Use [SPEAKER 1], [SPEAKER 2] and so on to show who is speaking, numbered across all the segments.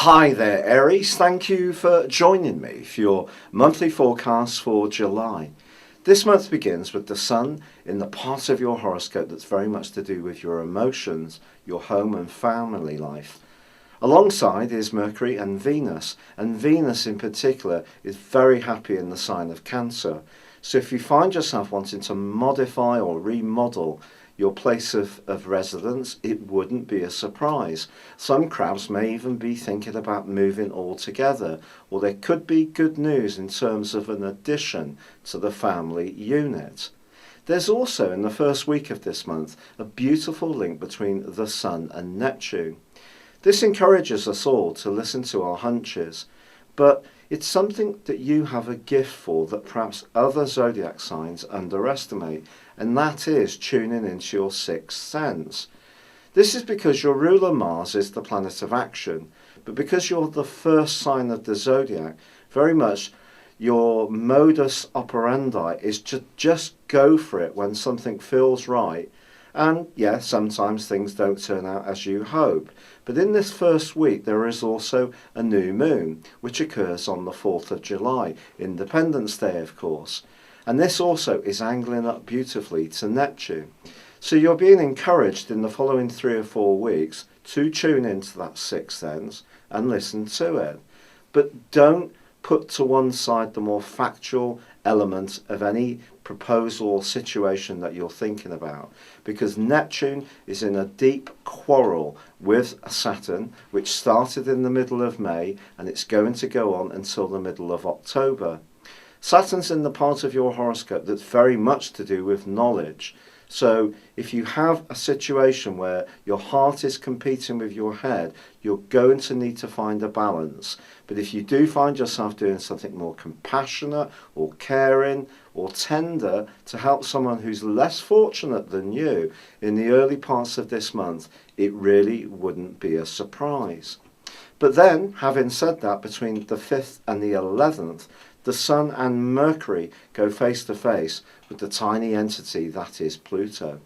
[SPEAKER 1] Hi there, Aries. Thank you for joining me for your monthly forecast for July. This month begins with the Sun in the part of your horoscope that's very much to do with your emotions, your home and family life. Alongside is Mercury and Venus in particular is very happy in the sign of Cancer. So if you find yourself wanting to modify or remodel your place of residence, it wouldn't be a surprise. Some crabs may even be thinking about moving altogether, or there could be good news in terms of an addition to the family unit. There's also, in the first week of this month, a beautiful link between the Sun and Neptune. This encourages us all to listen to our hunches, but it's something that you have a gift for that perhaps other zodiac signs underestimate, and that is tuning into your sixth sense. This is because your ruler Mars is the planet of action, but because you're the first sign of the zodiac, very much your modus operandi is to just go for it when something feels right. And yes, sometimes things don't turn out as you hope. But in this first week, there is also a new moon, which occurs on the 4th of July, Independence Day, of course. And this also is angling up beautifully to Neptune. So you're being encouraged in the following 3 or 4 weeks to tune into that sixth sense and listen to it. But don't put to one side the more factual element of any proposal or situation that you're thinking about, because Neptune is in a deep quarrel with Saturn, which started in the middle of May and it's going to go on until the middle of October. Saturn's in the part of your horoscope that's very much to do with knowledge. So if you have a situation where your heart is competing with your head, you're going to need to find a balance. But if you do find yourself doing something more compassionate or caring or tender to help someone who's less fortunate than you in the early parts of this month, it really wouldn't be a surprise. But then, having said that, between the 5th and the 11th, the Sun and Mercury go face to face with the tiny entity that is Pluto.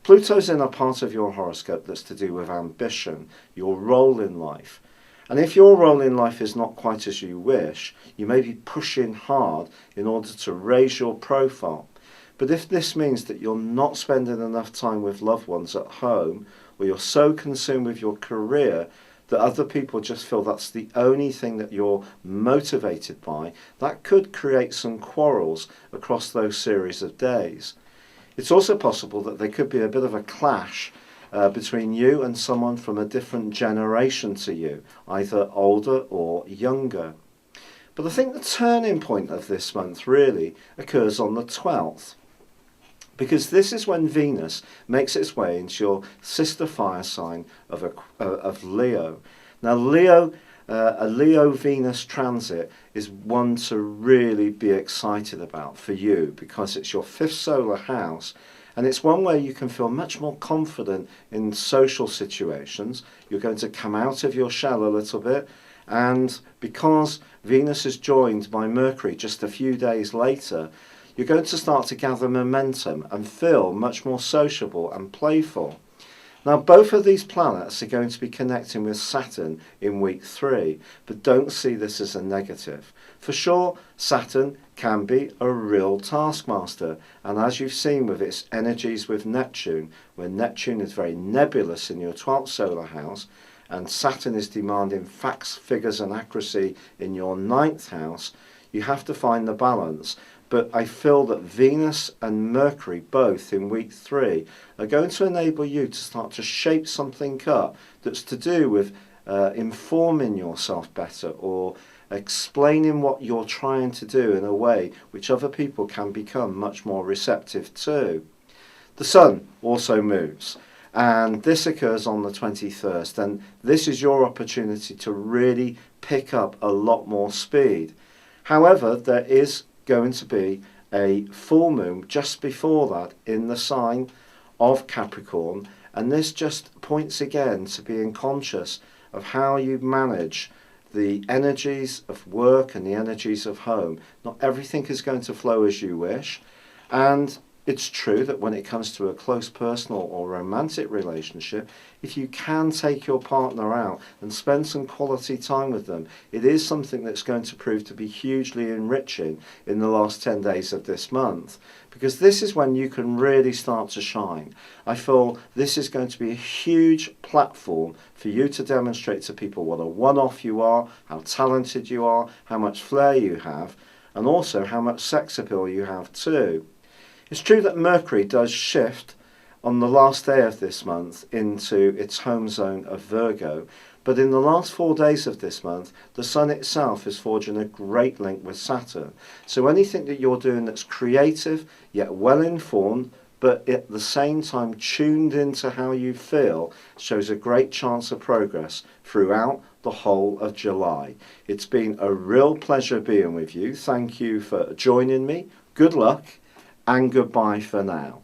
[SPEAKER 1] Pluto's in a part of your horoscope that's to do with ambition, your role in life. And if your role in life is not quite as you wish, you may be pushing hard in order to raise your profile. But if this means that you're not spending enough time with loved ones at home, or you're so consumed with your career that other people just feel that's the only thing that you're motivated by, that could create some quarrels across those series of days. It's also possible that there could be a bit of a clash between you and someone from a different generation to you, either older or younger. But I think the turning point of this month really occurs on the 12th. Because this is when Venus makes its way into your sister fire sign of Leo. Now a Leo-Venus transit is one to really be excited about for you, because it's your 5th solar house, and it's one where you can feel much more confident in social situations. You're going to come out of your shell a little bit, and because Venus is joined by Mercury just a few days later, you're going to start to gather momentum and feel much more sociable and playful. Now, both of these planets are going to be connecting with Saturn in week 3, but don't see this as a negative. For sure, Saturn can be a real taskmaster, and as you've seen with its energies with Neptune, where Neptune is very nebulous in your 12th solar house, and Saturn is demanding facts, figures and accuracy in your 9th house, you have to find the balance. But I feel that Venus and Mercury, both in week 3, are going to enable you to start to shape something up that's to do with informing yourself better, or explaining what you're trying to do in a way which other people can become much more receptive to. The Sun also moves, and this occurs on the 21st, and this is your opportunity to really pick up a lot more speed. However, there is going to be a full moon just before that in the sign of Capricorn, and this just points again to being conscious of how you manage the energies of work and the energies of home. Not everything is going to flow as you wish, and It's true that when it comes to a close personal or romantic relationship, if you can take your partner out and spend some quality time with them, it is something that's going to prove to be hugely enriching in the last 10 days of this month, because this is when you can really start to shine. I feel this is going to be a huge platform for you to demonstrate to people what a one-off you are, how talented you are, how much flair you have, and also how much sex appeal you have too. It's true that Mercury does shift on the last day of this month into its home zone of Virgo, but in the last 4 days of this month, the Sun itself is forging a great link with Saturn. So anything that you're doing that's creative, yet well informed, but at the same time tuned into how you feel, shows a great chance of progress throughout the whole of July. It's been a real pleasure being with you. Thank you for joining me. Good luck. And goodbye for now.